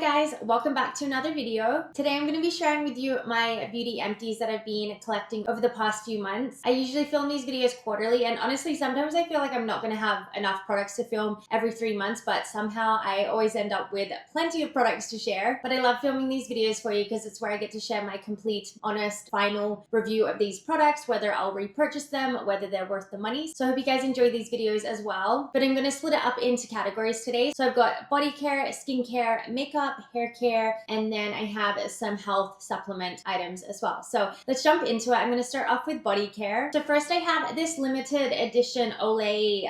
guys, welcome back to another video. Today I'm going to be sharing with you my beauty empties that I've been collecting over the past few months. I usually film these videos quarterly, and honestly sometimes I feel like I'm not going to have enough products to film every 3 months, but somehow I always end up with plenty of products to share. But I love filming these videos for you because it's where I get to share my complete, honest, final review of these products, whether I'll repurchase them, whether they're worth the money. So I hope you guys enjoy these videos as well. But I'm going to split it up into categories today. So I've got body care, skincare, makeup, hair care, and then I have some health supplement items as well. So let's jump into it. I'm going to start off with body care. So first I have this limited edition Olay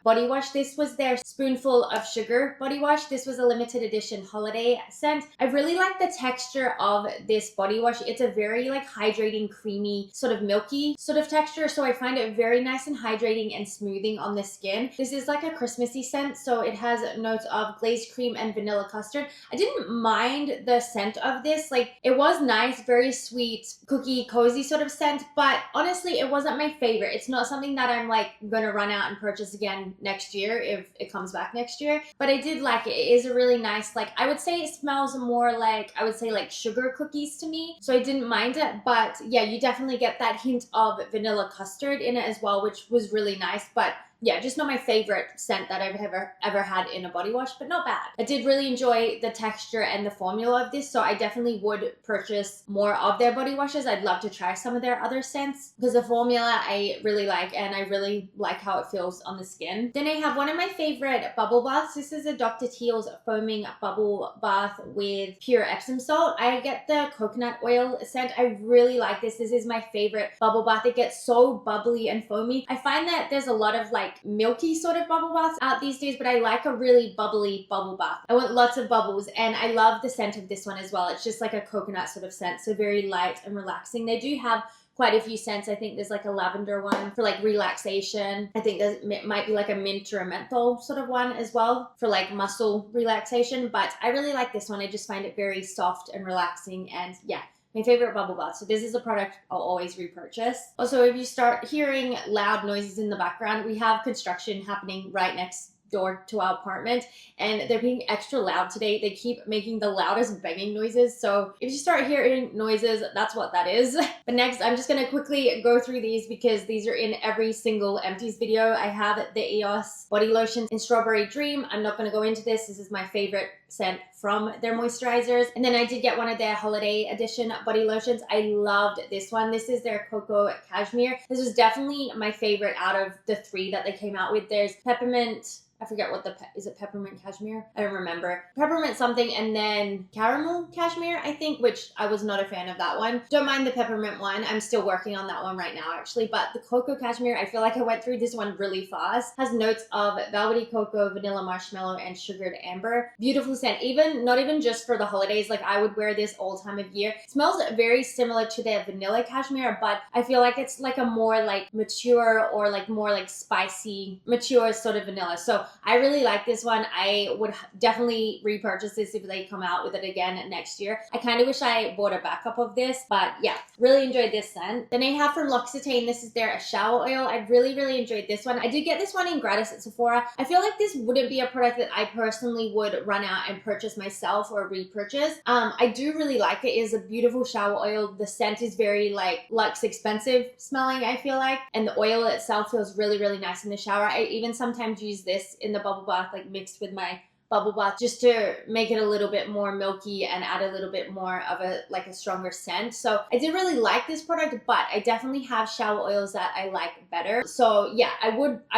body wash. This was their spoonful of sugar body wash. This was a limited edition holiday scent. I really like the texture of this body wash. It's a very like hydrating, creamy, sort of milky sort of texture. So I find it very nice and hydrating and smoothing on the skin. This is like a Christmassy scent. So it has notes of glazed cream and vanilla custard. I didn't mind the scent of this. Like, it was nice, very sweet, cookie, cozy sort of scent, but honestly, it wasn't my favorite. It's not something that I'm like gonna run out and purchase again next year if it comes back next year. But I did like it. It is a really nice, like, I would say it smells more like, I would say like sugar cookies to me. So I didn't mind it, but yeah, you definitely get that hint of vanilla custard in it as well, which was really nice. But yeah, just not my favorite scent that I've ever had in a body wash, but not bad. I did really enjoy the texture and the formula of this, so I definitely would purchase more of their body washes. I'd love to try some of their other scents because the formula I really like, and I really like how it feels on the skin. Then I have one of my favorite bubble baths. This is a Dr. Teal's foaming bubble bath with pure Epsom salt. I get the coconut oil scent. I really like this. This is my favorite bubble bath. It gets so bubbly and foamy. I find that there's a lot of like milky sort of bubble baths out these days, but I like a really bubbly bubble bath. I want lots of bubbles, and I love the scent of this one as well. It's just like a coconut sort of scent, so very light and relaxing. They do have quite a few scents. I think there's like a lavender one for like relaxation. I think there might be like a mint or a menthol sort of one as well for like muscle relaxation, but I really like this one. I just find it very soft and relaxing, and yeah, my favorite bubble bath. So this is a product I'll always repurchase. Also, if you start hearing loud noises in the background, we have construction happening right next door to our apartment, and they're being extra loud today. They keep making the loudest banging noises, so if you start hearing noises, that's what that is. But next, I'm just gonna quickly go through these because these are in every single empties video. I have the EOS body lotion in Strawberry Dream. I'm not gonna go into this. This is my favorite scent from their moisturizers. And then I did get one of their holiday edition body lotions. I loved this one. This is their Cocoa Cashmere. This was definitely my favorite out of the 3 that they came out with. There's peppermint, I forget what is it peppermint cashmere? I don't remember. Peppermint something, and then caramel cashmere, I think, which I was not a fan of that one. Don't mind the peppermint one. I'm still working on that one right now, actually. But the cocoa cashmere, I feel like I went through this one really fast. Has notes of velvety cocoa, vanilla marshmallow, and sugared amber. Beautiful scent. Not even just for the holidays. Like, I would wear this all time of year. It smells very similar to the vanilla cashmere, but I feel like it's like a more like mature or like more like spicy, mature sort of vanilla. So I really like this one. I would definitely repurchase this if they come out with it again next year. I kind of wish I bought a backup of this, but yeah, really enjoyed this scent. Then I have from L'Occitane, this is their shower oil. I really enjoyed this one. I did get this one in gratis at Sephora. I feel like this wouldn't be a product that I personally would run out and purchase myself or repurchase. I do really like it. It is a beautiful shower oil. The scent is very like luxe expensive smelling, I feel like, and the oil itself feels really nice in the shower. I even sometimes use this in the bubble bath, like mixed with my bubble bath, just to make it a little bit more milky and add a little bit more of a like a stronger scent. So I did really like this product, but I definitely have shower oils that I like better. So yeah, I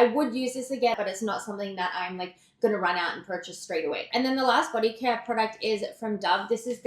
would use this again, but it's not something that I'm like gonna run out and purchase straight away. And then the last body care product is from Dove. This is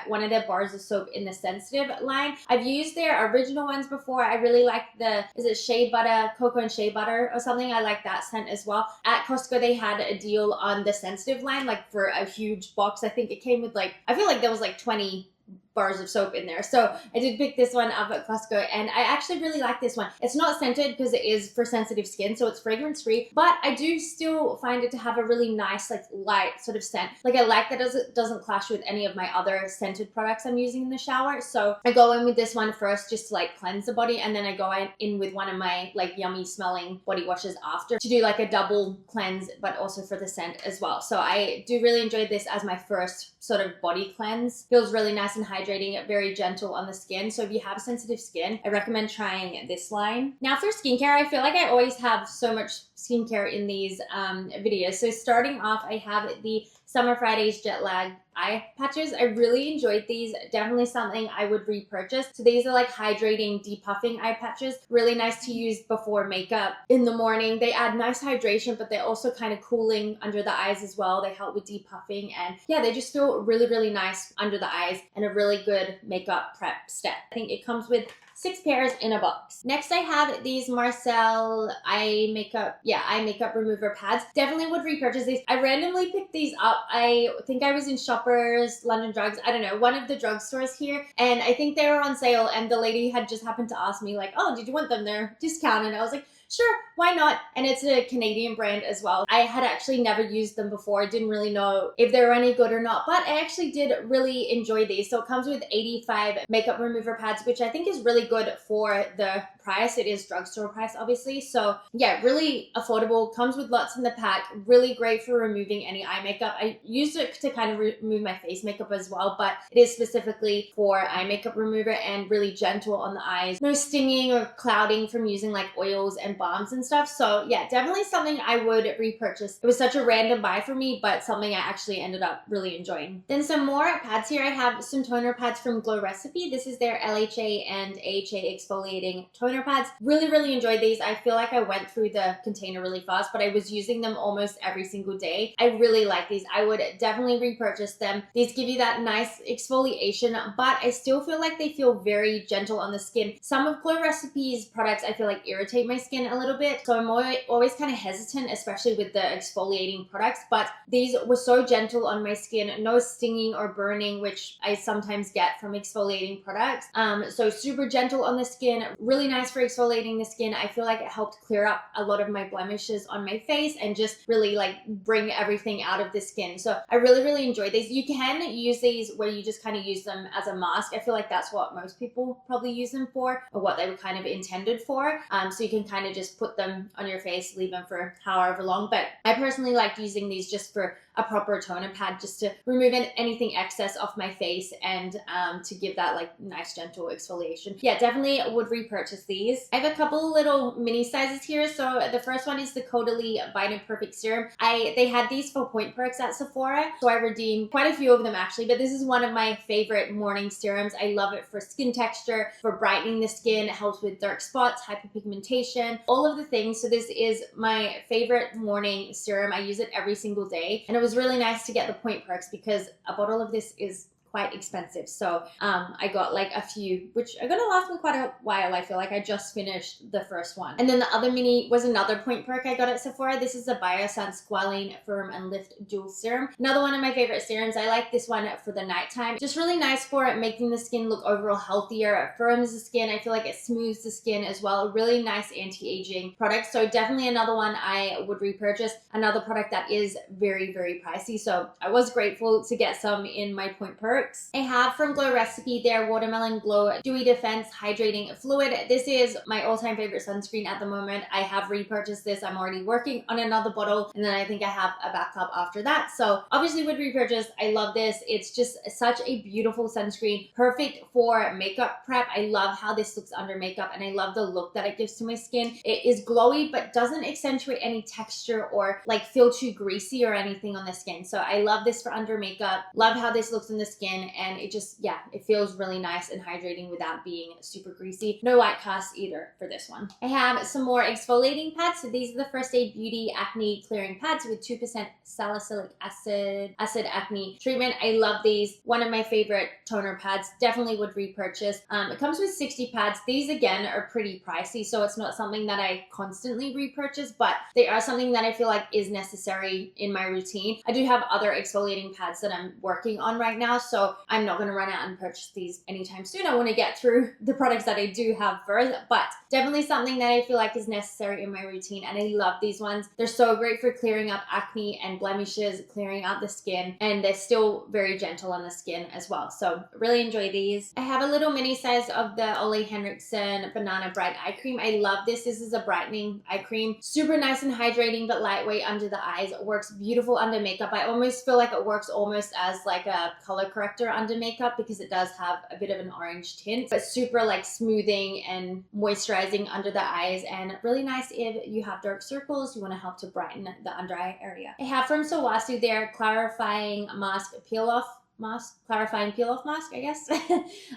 one of their bars of soap in the sensitive line. I've used their original ones before. I really like is it shea butter, cocoa and shea butter or something? I like that scent as well. At Costco, they had a deal on the sensitive line, like for a huge box. I think it came with like, I feel like there was like 20 bars of soap in there. So I did pick this one up at Costco, and I actually really like this one. It's not scented because it is for sensitive skin, so it's fragrance free, but I do still find it to have a really nice, like light sort of scent. Like I like that it doesn't clash with any of my other scented products I'm using in the shower. So I go in with this one first just to like cleanse the body, and then I go in with one of my like yummy smelling body washes after to do like a double cleanse, but also for the scent as well. So I do really enjoy this as my first sort of body cleanse. Feels really nice and hydrating, very gentle on the skin. So if you have sensitive skin, I recommend trying this line. Now for skincare, I feel like I always have so much skincare in these videos. So starting off, I have the Summer Fridays Jet Lag eye patches. I really enjoyed these. Definitely something I would repurchase. So these are like hydrating, depuffing eye patches. Really nice to use before makeup in the morning. They add nice hydration, but they're also kind of cooling under the eyes as well. They help with depuffing, and yeah, they just feel really, really nice under the eyes and a really good makeup prep step. I think it comes with 6 pairs in a box. Next, I have these Marcel eye makeup remover pads. Definitely would repurchase these. I randomly picked these up. I think I was in Shoppers, London Drugs, I don't know, one of the drugstores here, and I think they were on sale, and the lady had just happened to ask me like, oh, did you want them? They're discounted. And I was like, sure, why not? And it's a Canadian brand as well. I had actually never used them before. I didn't really know if they were any good or not, but I actually did really enjoy these. So it comes with 85 makeup remover pads, which I think is really good for the price. It is drugstore price, obviously. So yeah, really affordable. Comes with lots in the pack. Really great for removing any eye makeup. I used it to kind of remove my face makeup as well, but it is specifically for eye makeup remover and really gentle on the eyes. No stinging or clouding from using like oils and balms and stuff. So yeah, definitely something I would repurchase. It was such a random buy for me, but something I actually ended up really enjoying. Then some more pads here. I have some toner pads from Glow Recipe. This is their LHA and AHA exfoliating toner pads. Really, really enjoyed these. I feel like I went through the container really fast, but I was using them almost every single day. I really like these. I would definitely repurchase them. These give you that nice exfoliation, but I still feel like they feel very gentle on the skin. Some of Glow Recipe's products I feel like irritate my skin a little bit, so I'm always kind of hesitant, especially with the exfoliating products, but these were so gentle on my skin. No stinging or burning, which I sometimes get from exfoliating products. So super gentle on the skin, really nice for exfoliating the skin. I feel like it helped clear up a lot of my blemishes on my face and just really like bring everything out of the skin. So I really, really enjoyed these. You can use these where you just kind of use them as a mask. I feel like that's what most people probably use them for, or what they were kind of intended for. So you can kind of just put them on your face, leave them for however long. But I personally liked using these just for a proper toner pad, just to remove anything excess off my face and to give that like nice gentle exfoliation. Yeah, definitely would repurchase these. I have a couple little mini sizes here. So the first one is the Caudalie Vitamin Perfect Serum. They had these for point perks at Sephora, so I redeemed quite a few of them actually, but this is one of my favorite morning serums. I love it for skin texture, for brightening the skin. It helps with dark spots, hyperpigmentation, all of the things. So this is my favorite morning serum. I use it every single day, and it was really nice to get the point perks because a bottle of this is quite expensive. So I got like a few, which are gonna last me quite a while. I feel like I just finished the first one. And then the other mini was another point perk I got at Sephora. This is the Biossance Squalane Firm and Lift Dual Serum. Another one of my favorite serums. I like this one for the nighttime. Just really nice for making the skin look overall healthier. It firms the skin. I feel like it smooths the skin as well. A really nice anti-aging product. So definitely another one I would repurchase. Another product that is very, very pricey. So I was grateful to get some in my point perk. I have from Glow Recipe their Watermelon Glow Dewy Defense Hydrating Fluid. This is my all-time favorite sunscreen at the moment. I have repurchased this. I'm already working on another bottle, and then I think I have a backup after that. So obviously would repurchase. I love this. It's just such a beautiful sunscreen, perfect for makeup prep. I love how this looks under makeup, and I love the look that it gives to my skin. It is glowy, but doesn't accentuate any texture or like feel too greasy or anything on the skin. So I love this for under makeup. Love how this looks in the skin. And it just, yeah, it feels really nice and hydrating without being super greasy. No white cast either for this one. I have some more exfoliating pads. So these are the First Aid Beauty Acne Clearing Pads with 2% salicylic acid acne treatment. I love these. One of my favorite toner pads. Definitely would repurchase. It comes with 60 pads. These again are pretty pricey, so it's not something that I constantly repurchase, but they are something that I feel like is necessary in my routine. I do have other exfoliating pads that I'm working on right now, so so I'm not going to run out and purchase these anytime soon. I want to get through the products that I do have first, but definitely something that I feel like is necessary in my routine, and I love these ones. They're so great for clearing up acne and blemishes, clearing out the skin, and they're still very gentle on the skin as well. So really enjoy these. I have a little mini size of the Ole Henriksen Banana Bright Eye Cream. I love this. This is a brightening eye cream. Super nice and hydrating, but lightweight under the eyes. It works beautiful under makeup. I almost feel like it works almost as like a color corrector under makeup because it does have a bit of an orange tint, but super like smoothing and moisturizing under the eyes, and really nice if you have dark circles, you want to help to brighten the under eye area. I have from xoxo their clarifying mask peel off mask, clarifying peel off mask, I guess.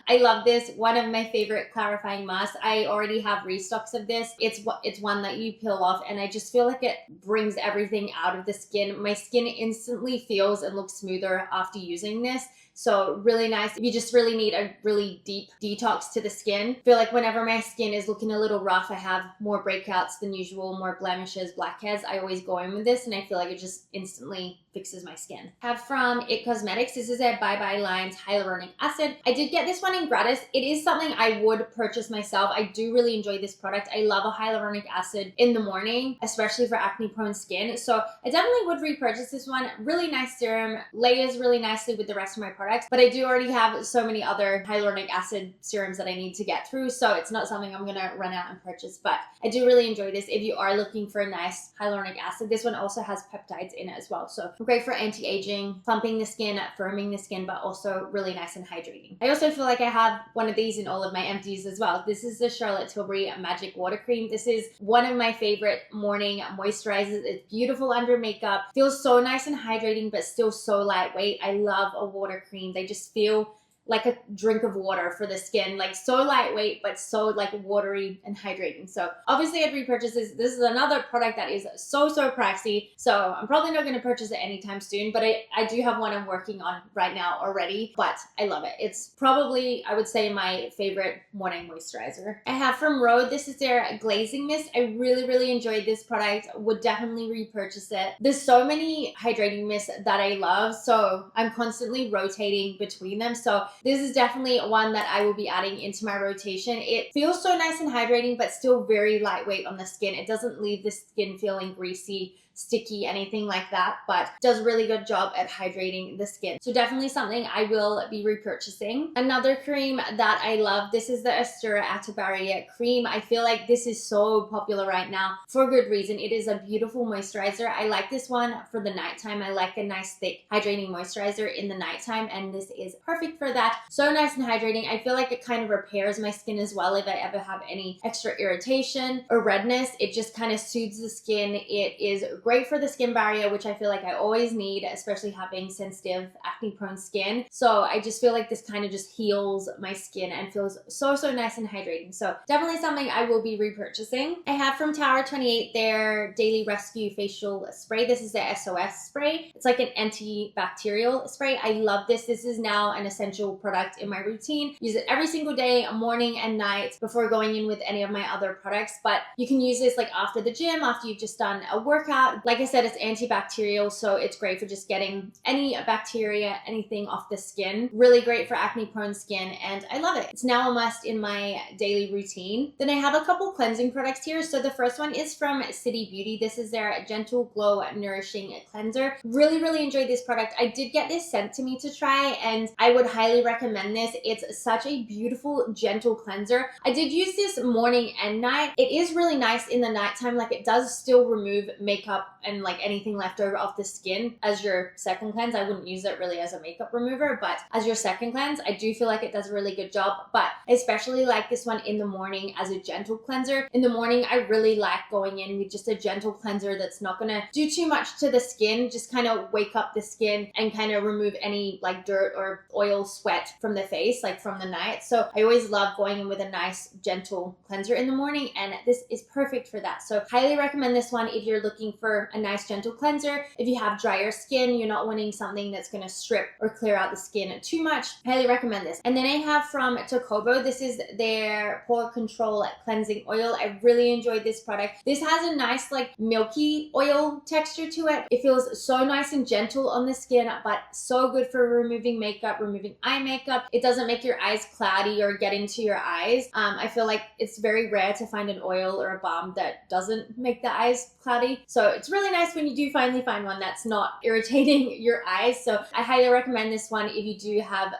I love this. One of my favorite clarifying masks. I already have restocks of this. It's one that you peel off, and I just feel like it brings everything out of the skin. My skin instantly feels and looks smoother after using this. So really nice. If you just really need a really deep detox to the skin. I feel like whenever my skin is looking a little rough, I have more breakouts than usual, more blemishes, blackheads, I always go in with this, and I feel like it just instantly fixes my skin. Have from It Cosmetics. This is a Bye Bye Lines Hyaluronic Acid. I did get this one in gratis. It is something I would purchase myself. I do really enjoy this product. I love a hyaluronic acid in the morning, especially for acne prone skin. So I definitely would repurchase this one. Really nice serum, layers really nicely with the rest of my products, but I do already have so many other hyaluronic acid serums that I need to get through, so it's not something I'm gonna run out and purchase, but I do really enjoy this if you are looking for a nice hyaluronic acid. This one also has peptides in it as well, so great for anti-aging, plumping the skin, firming the skin, but also really nice and hydrating. I also feel like I have one of these in all of my empties as well. This is the Charlotte Tilbury Magic Water Cream. This is one of my favorite morning moisturizers. It's beautiful under makeup, feels so nice and hydrating, but still so lightweight. I love a water cream. They just feel like a drink of water for the skin, like so lightweight, but so like watery and hydrating. So obviously I'd repurchase this. This is another product that is so pricey. So I'm probably not going to purchase it anytime soon, but I do have one I'm working on right now already, but I love it. It's probably, I would say, my favorite morning moisturizer. I have from Rhode, this is their Glazing Mist. I really enjoyed this product. Would definitely repurchase it. There's so many hydrating mists that I love, so I'm constantly rotating between them. So this is definitely one that I will be adding into my rotation. It feels so nice and hydrating, but still very lightweight on the skin. It doesn't leave the skin feeling greasy, sticky, anything like that, but does a really good job at hydrating the skin. So definitely something I will be repurchasing. Another cream that I love, this is the Astura Atabaria cream. I feel like this is so popular right now for good reason. It is a beautiful moisturizer. I like this one for the nighttime. I like a nice thick hydrating moisturizer in the nighttime, and this is perfect for that. So nice and hydrating. I feel like it kind of repairs my skin as well if I ever have any extra irritation or redness. It just kind of soothes the skin. It is great for the skin barrier, which I feel like I always need, especially having sensitive acne prone skin. So I just feel like this kind of just heals my skin and feels so nice and hydrating. So definitely something I will be repurchasing. I have from Tower 28 their Daily Rescue Facial Spray. This is the SOS spray. It's like an antibacterial spray. I love this. This is now an essential product in my routine. Use it every single day, morning and night, before going in with any of my other products. But you can use this like after the gym, after you've just done a workout. Like I said, it's antibacterial, so it's great for just getting any bacteria, anything off the skin. Really great for acne prone skin, and I love it. It's now a must in my daily routine. Then I have a couple cleansing products here. So the first one is from City Beauty. This is their Gentle Glow Nourishing Cleanser. Really enjoyed this product. I did get this sent to me to try, and I would highly recommend this. It's such a beautiful, gentle cleanser. I did use this morning and night. It is really nice in the nighttime. Like, it does still remove makeup and like anything left over off the skin as your second cleanse. I wouldn't use it really as a makeup remover, but as your second cleanse, I do feel like it does a really good job. But especially like this one in the morning as a gentle cleanser. In the morning, I really like going in with just a gentle cleanser that's not gonna do too much to the skin, just kind of wake up the skin and kind of remove any like dirt or oil, sweat from the face, like from the night. So I always love going in with a nice gentle cleanser in the morning, and this is perfect for that. So highly recommend this one if you're looking for for a nice gentle cleanser. If you have drier skin, you're not wanting something that's going to strip or clear out the skin too much, highly recommend this. And then I have from xoxo, this is their pore control cleansing oil. I really enjoyed this product. This has a nice like milky oil texture to it. It feels so nice and gentle on the skin, but so good for removing makeup, removing eye makeup. It doesn't make your eyes cloudy or get into your eyes. I feel like it's very rare to find an oil or a balm that doesn't make the eyes cloudy. So it's really nice when you do finally find one that's not irritating your eyes. So I highly recommend this one if you do have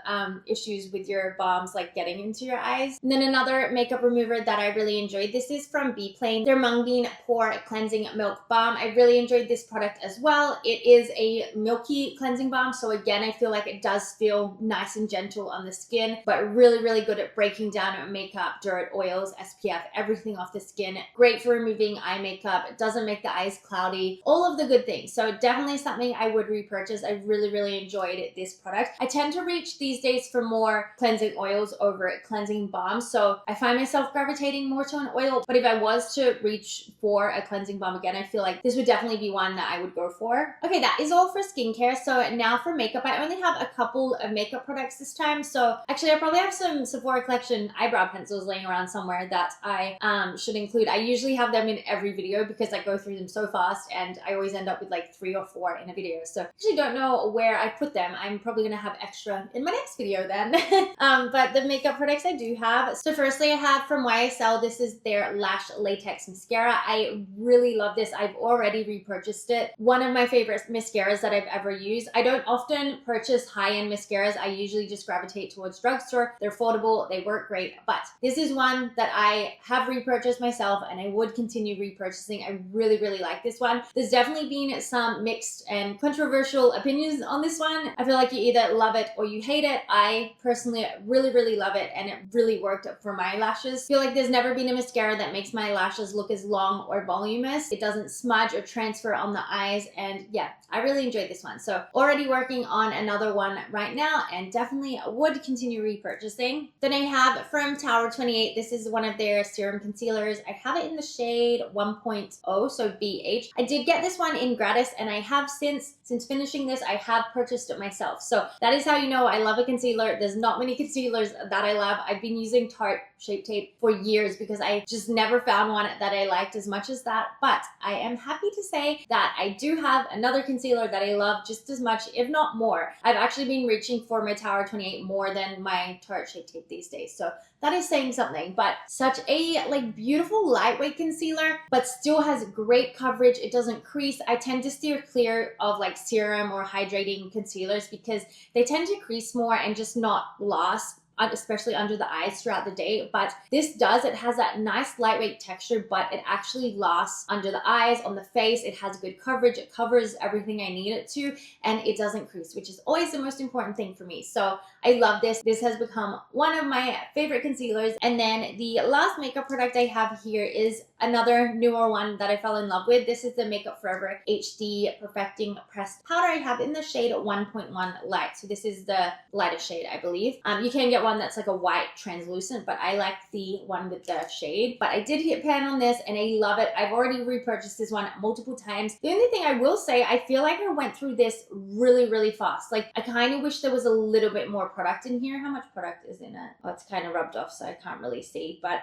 issues with your balms like getting into your eyes. And then another makeup remover that I really enjoyed, this is from Beplane, their Mung Bean Pore Cleansing Milk Balm. I really enjoyed this product as well. It is a milky cleansing balm, so again, I feel like it does feel nice and gentle on the skin, but really, really good at breaking down makeup, dirt, oils, SPF, everything off the skin. Great for removing eye makeup. It doesn't make the eyes cloudy. All of the good things. So definitely something I would repurchase. I really, really enjoyed this product. I tend to reach these days for more cleansing oils over cleansing balms, so I find myself gravitating more to an oil, but if I was to reach for a cleansing balm again, I feel like this would definitely be one that I would go for. Okay, that is all for skincare. So now for makeup, I only have a couple of makeup products this time. So actually, I probably have some Sephora Collection eyebrow pencils laying around somewhere that I should include. I usually have them in every video because I go through them so fast and I always end up with like 3 or 4 in a video. So I actually don't know where I put them. I'm probably gonna have extra in my next video then. But the makeup products I do have. So firstly, I have from YSL, this is their Lash Latex Mascara. I really love this. I've already repurchased it. One of my favorite mascaras that I've ever used. I don't often purchase high-end mascaras. I usually just gravitate towards drugstore. They're affordable, they work great, but this is one that I have repurchased myself and I would continue repurchasing. I really, really like this one. There's definitely been some mixed and controversial opinions on this one. I feel like you either love it or you hate it. I personally really, really love it and it really worked for my lashes. I feel like there's never been a mascara that makes my lashes look as long or voluminous. It doesn't smudge or transfer on the eyes, and yeah, I really enjoyed this one. So already working on another one right now and definitely would continue repurchasing. Then I have from Tower 28, this is one of their serum concealers. I have it in the shade 1.0, so BH. I did get this one in gratis and I have since finishing this, I have purchased it myself. So that is how you know I love a concealer. There's not many concealers that I love. I've been using Tarte Shape Tape for years because I just never found one that I liked as much as that. But I am happy to say that I do have another concealer that I love just as much, if not more. I've actually been reaching for my Tower 28 more than my Tarte Shape Tape these days. So that is saying something, but such a like beautiful lightweight concealer, but still has great coverage. It doesn't crease. I tend to steer clear of like serum or hydrating concealers because they tend to crease more and just not last, especially under the eyes throughout the day. But this does, it has that nice lightweight texture, but it actually lasts under the eyes, on the face. It has good coverage. It covers everything I need it to, and it doesn't crease, which is always the most important thing for me. So I love this. This has become one of my favorite concealers. And then the last makeup product I have here is another newer one that I fell in love with. This is the Makeup Forever HD Perfecting Pressed Powder. I have in the shade 1.1 Light. So this is the lightest shade, I believe. You can get one that's like a white translucent, but I like the one with the shade. But I did hit pan on this and I love it. I've already repurchased this one multiple times. The only thing I will say, I feel like I went through this really, really fast. Like I kind of wish there was a little bit more product in here. How much product is in it? Oh, it's kind of rubbed off so I can't really see. But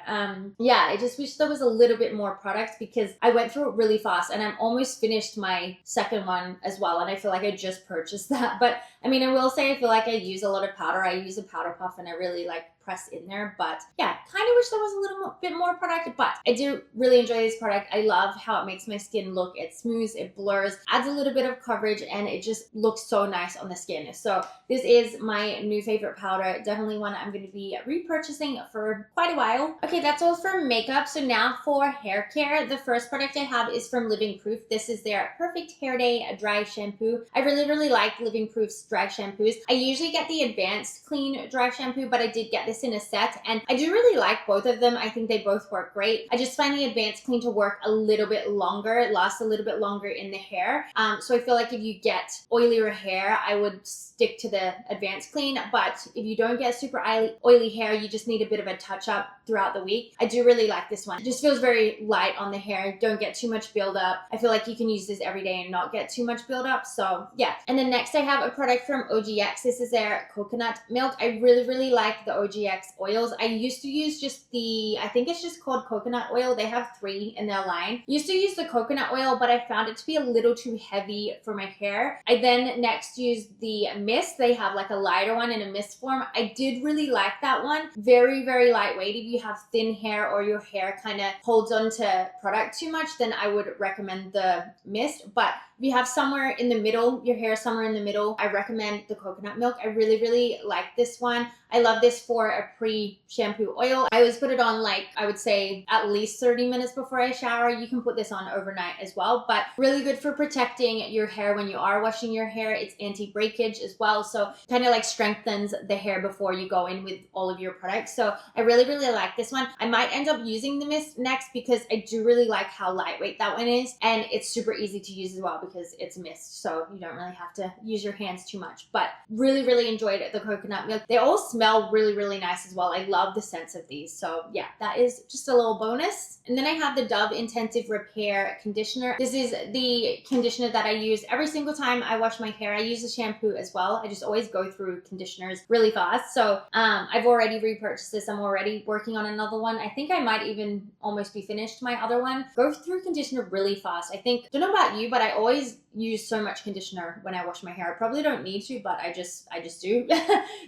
yeah, I just wish there was a little bit more product because I went through it really fast and I'm almost finished my second one as well. And I feel like I just purchased that. But I mean, I will say I feel like I use a lot of powder. I use a powder puff and I really like press in there, but yeah, kind of wish there was a little bit more product, but I do really enjoy this product. I love how it makes my skin look. It smooths, it blurs, adds a little bit of coverage, and it just looks so nice on the skin. So this is my new favorite powder. Definitely one I'm going to be repurchasing for quite a while. Okay, that's all for makeup. So now for hair care. The first product I have is from Living Proof. This is their Perfect Hair Day Dry Shampoo. I really like Living Proof's dry shampoos. I usually get the Advanced Clean Dry Shampoo, but I did get this this in a set, and I do really like both of them. I think they both work great. I just find the Advanced Clean to work a little bit longer. It lasts a little bit longer in the hair. So I feel like if you get oilier hair, I would stick to the Advanced Clean. But if you don't get super oily hair, you just need a bit of a touch up throughout the week, I do really like this one. It just feels very light on the hair. Don't get too much buildup. I feel like you can use this every day and not get too much buildup. So yeah. And then next I have a product from OGX. This is their coconut milk. I really like the OGX oils. I used to use just I think it's just called coconut oil. They have 3 in their line. Used to use the coconut oil, but I found it to be a little too heavy for my hair. I then next used the mist. They have like a lighter one in a mist form. I did really like that one. Very lightweight. If you have thin hair or your hair kind of holds on to product too much, then I would recommend the mist. But if you have somewhere in the middle, your hair somewhere in the middle, I recommend the coconut milk. I really like this one. I love this for a pre-shampoo oil. I always put it on, like, I would say at least 30 minutes before I shower. You can put this on overnight as well, but really good for protecting your hair when you are washing your hair. It's anti-breakage as well, so kind of like strengthens the hair before you go in with all of your products. So I really like this one. I might end up using the mist next because I do really like how lightweight that one is, and it's super easy to use as well because it's mist, so you don't really have to use your hands too much. But really enjoyed the coconut milk. They all smell really nice as well. I love the scents of these. So yeah, that is just a little bonus. And then I have the Dove Intensive Repair Conditioner. This is the conditioner that I use every single time I wash my hair. I use the shampoo as well. I just always go through conditioners really fast. So I've already repurchased this. I'm already working on another one. I think I might even almost be finished my other one. Go through conditioner really fast. I think, don't know about you, but I always use so much conditioner when I wash my hair. I probably don't need to, but I just do.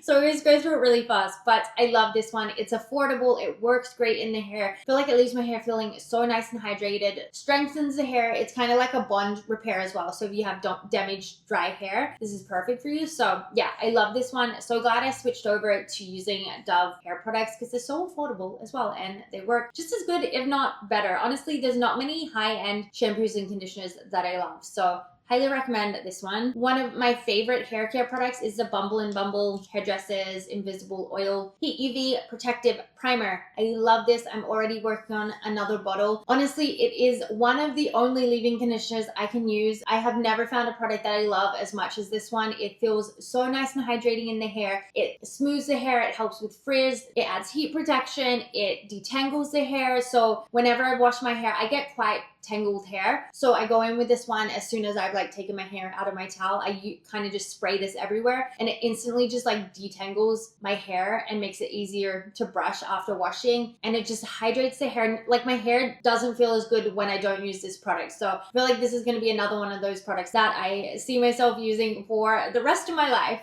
So I always go through it really fast. But I love this one. It's affordable. It works great in the hair. I feel like it leaves my hair feeling so nice and hydrated. Strengthens the hair. It's kind of like a bond repair as well. So if you have damaged dry hair, this is perfect for you. So yeah, I love this one. So glad I switched over to using Dove hair products because they're so affordable as well, and they work just as good, if not better. Honestly, there's not many high-end shampoos and conditioners that I love. So highly recommend this one. One of my favorite hair care products is the Bumble & Bumble Hairdressers Invisible Oil Heat UV Protective Primer. I love this. I'm already working on another bottle. Honestly, it is one of the only leave-in conditioners I can use. I have never found a product that I love as much as this one. It feels so nice and hydrating in the hair. It smooths the hair. It helps with frizz. It adds heat protection. It detangles the hair. So whenever I wash my hair, I get quite tangled hair. So I go in with this one as soon as I've like taken my hair out of my towel. I kind of just spray this everywhere, and it instantly just like detangles my hair and makes it easier to brush after washing, and it just hydrates the hair. Like, my hair doesn't feel as good when I don't use this product. So I feel like this is going to be another one of those products that I see myself using for the rest of my life.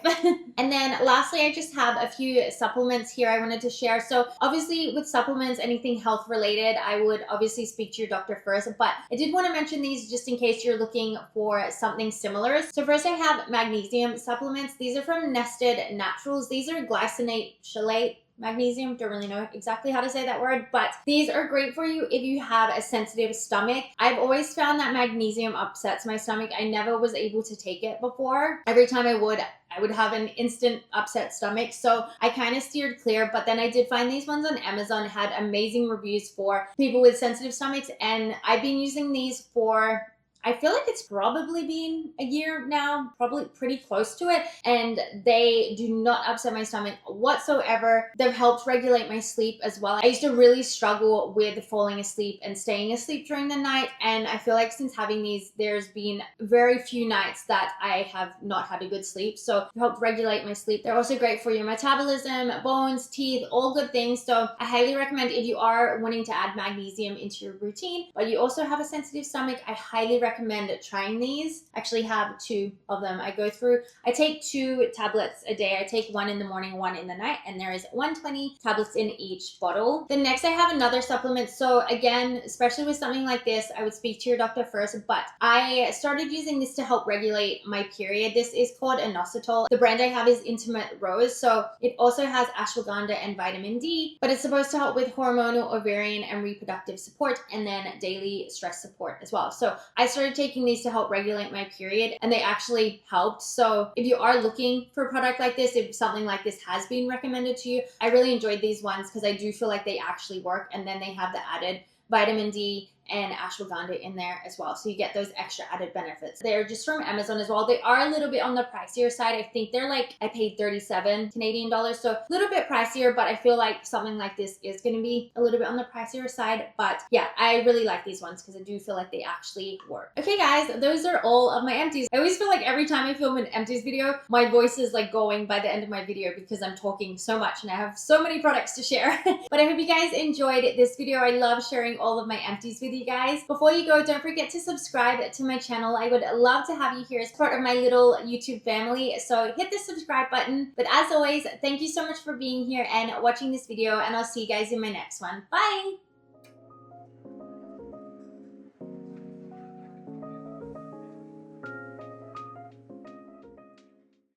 And then lastly, I just have a few supplements here I wanted to share. So obviously with supplements, anything health related, I would obviously speak to your doctor first, but I did want to mention these just in case you're looking for something similar. So first I have magnesium supplements. These are from Nested Naturals. These are glycinate chelate magnesium. Don't really know exactly how to say that word, but these are great for you if you have a sensitive stomach. I've always found that magnesium upsets my stomach. I never was able to take it before. Every time I would have an instant upset stomach. So I kind of steered clear, but then I did find these ones on Amazon, had amazing reviews for people with sensitive stomachs. And I've been using these for, I feel like it's probably been a year now, probably pretty close to it, and they do not upset my stomach whatsoever. They've helped regulate my sleep as well. I used to really struggle with falling asleep and staying asleep during the night, and I feel like since having these, there's been very few nights that I have not had a good sleep. So they help regulate my sleep. They're also great for your metabolism, bones, teeth, all good things. So I highly recommend, if you are wanting to add magnesium into your routine, but you also have a sensitive stomach, I highly recommend trying these. I actually have 2 of them. I take 2 tablets a day. I take 1 in the morning, 1 in the night, and there is 120 tablets in each bottle. Then next I have another supplement. So again, especially with something like this, I would speak to your doctor first, but I started using this to help regulate my period. This is called inositol. The brand I have is Intimate Rose. So it also has ashwagandha and vitamin D, but it's supposed to help with hormonal, ovarian, and reproductive support, and then daily stress support as well. So I started started taking these to help regulate my period, and they actually helped. So if you are looking for a product like this, if something like this has been recommended to you, I really enjoyed these ones because I do feel like they actually work, and then they have the added vitamin D and ashwagandha in there as well, so you get those extra added benefits. They're just from Amazon as well. They are a little bit on the pricier side. I think they're like, I paid 37 Canadian dollars, so a little bit pricier, but I feel like something like this is going to be a little bit on the pricier side. But yeah, I really like these ones because I do feel like they actually work. Okay guys, those are all of my empties. I always feel like every time I film an empties video, my voice is like going by the end of my video because I'm talking so much and I have so many products to share. But I hope you guys enjoyed this video. I love sharing all of my empties with you guys. Before you go, don't forget to subscribe to my channel. I would love to have you here as part of my little YouTube family, so hit the subscribe button. But as always, thank you so much for being here and watching this video, and I'll see you guys in my next one. Bye!